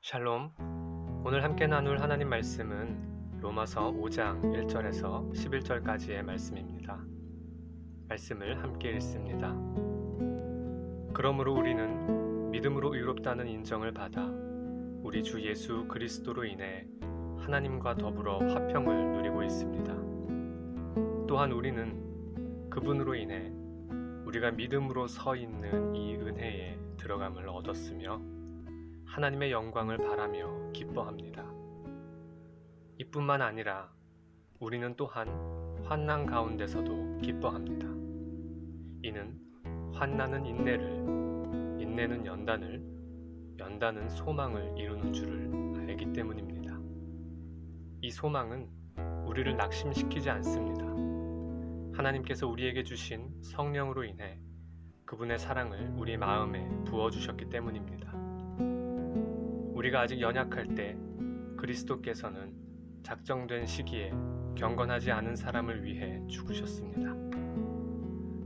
샬롬. 오늘 함께 나눌 하나님 말씀은 로마서 5장 1절에서 11절까지의 말씀입니다. 말씀을 함께 읽습니다. 그러므로 우리는 믿음으로 의롭다는 인정을 받아 우리 주 예수 그리스도로 인해 하나님과 더불어 화평을 누리고 있습니다. 또한 우리는 그분으로 인해 우리가 믿음으로 서 있는 이 은혜에 들어감을 얻었으며 하나님의 영광을 바라며 기뻐합니다. 이뿐만 아니라 우리는 또한 환난 가운데서도 기뻐합니다. 이는 환난은 인내를, 인내는 연단을, 연단은 소망을 이루는 줄을 알기 때문입니다. 이 소망은 우리를 낙심시키지 않습니다. 하나님께서 우리에게 주신 성령으로 인해 그분의 사랑을 우리 마음에 부어주셨기 때문입니다. 우리가 아직 연약할 때 그리스도께서는 작정된 시기에 경건하지 않은 사람을 위해 죽으셨습니다.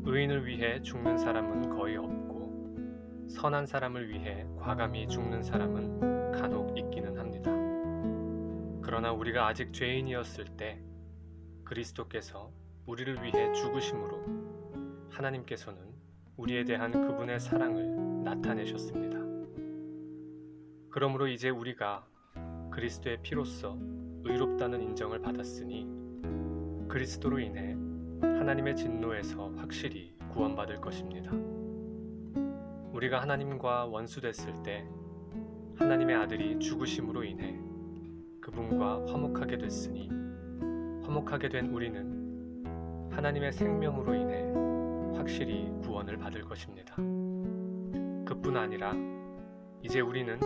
의인을 위해 죽는 사람은 거의 없고 선한 사람을 위해 과감히 죽는 사람은 간혹 있기는 합니다. 그러나 우리가 아직 죄인이었을 때 그리스도께서 우리를 위해 죽으심으로 하나님께서는 우리에 대한 그분의 사랑을 나타내셨습니다. 그러므로 이제 우리가 그리스도의 피로써 의롭다는 인정을 받았으니 그리스도로 인해 하나님의 진노에서 확실히 구원받을 것입니다. 우리가 하나님과 원수됐을 때 하나님의 아들이 죽으심으로 인해 그분과 화목하게 됐으니 화목하게 된 우리는 하나님의 생명으로 인해 확실히 구원을 받을 것입니다. 그뿐 아니라 이제 우리는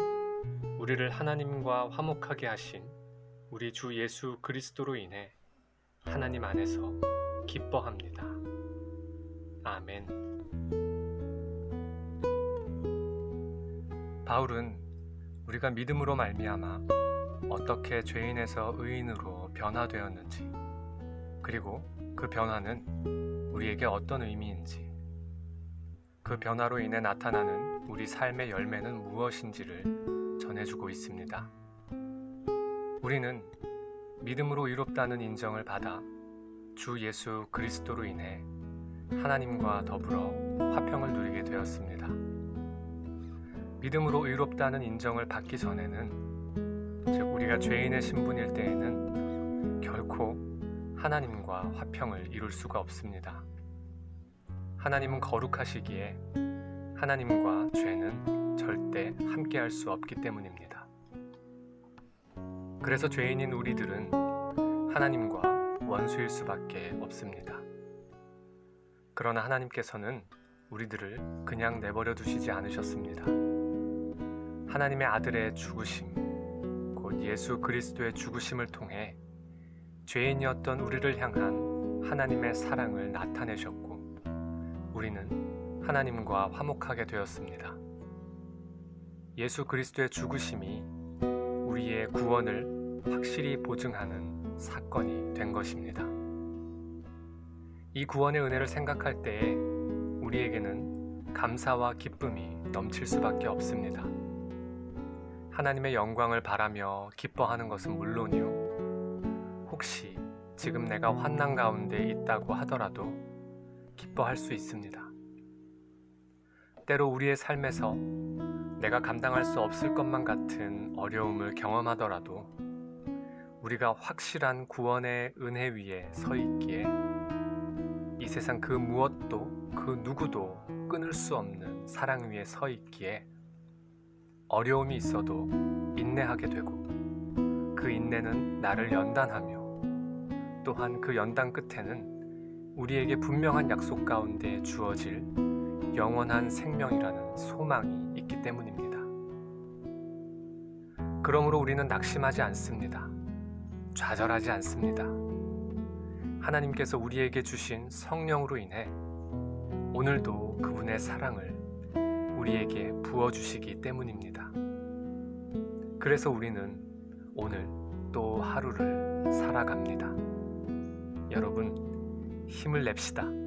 우리를 하나님과 화목하게 하신 우리 주 예수 그리스도로 인해 하나님 안에서 기뻐합니다. 아멘. 바울은 우리가 믿음으로 말미암아 어떻게 죄인에서 의인으로 변화되었는지, 그리고 그 변화는 우리에게 어떤 의미인지, 그 변화로 인해 나타나는 우리 삶의 열매는 무엇인지를 전해주고 있습니다. 우리는 믿음으로 의롭다는 인정을 받아 주 예수 그리스도로 인해 하나님과 더불어 화평을 누리게 되었습니다. 믿음으로 의롭다는 인정을 받기 전에는, 즉 우리가 죄인의 신분일 때에는 결코 하나님과 화평을 이룰 수가 없습니다. 하나님은 거룩하시기에 하나님과 죄는 절대 함께할 수 없기 때문입니다. 그래서 죄인인 우리들은 하나님과 원수일 수밖에 없습니다. 그러나 하나님께서는 우리들을 그냥 내버려 두시지 않으셨습니다. 하나님의 아들의 죽으심, 곧 예수 그리스도의 죽으심을 통해 죄인이었던 우리를 향한 하나님의 사랑을 나타내셨고 우리는 하나님과 화목하게 되었습니다. 예수 그리스도의 죽으심이 우리의 구원을 확실히 보증하는 사건이 된 것입니다. 이 구원의 은혜를 생각할 때에 우리에게는 감사와 기쁨이 넘칠 수밖에 없습니다. 하나님의 영광을 바라며 기뻐하는 것은 물론이요, 혹시 지금 내가 환난 가운데 있다고 하더라도 기뻐할 수 있습니다. 때로 우리의 삶에서 내가 감당할 수 없을 것만 같은 어려움을 경험하더라도 우리가 확실한 구원의 은혜 위에 서 있기에 이 세상 그 무엇도 그 누구도 끊을 수 없는 사랑 위에 서 있기에 어려움이 있어도 인내하게 되고 그 인내는 나를 연단하며 또한 그 연단 끝에는 우리에게 분명한 약속 가운데 주어질 영원한 생명이라는 소망이 있기 때문입니다. 그러므로 우리는 낙심하지 않습니다. 좌절하지 않습니다. 하나님께서 우리에게 주신 성령으로 인해 오늘도 그분의 사랑을 우리에게 부어주시기 때문입니다. 그래서 우리는 오늘 또 하루를 살아갑니다. 여러분, 힘을 냅시다.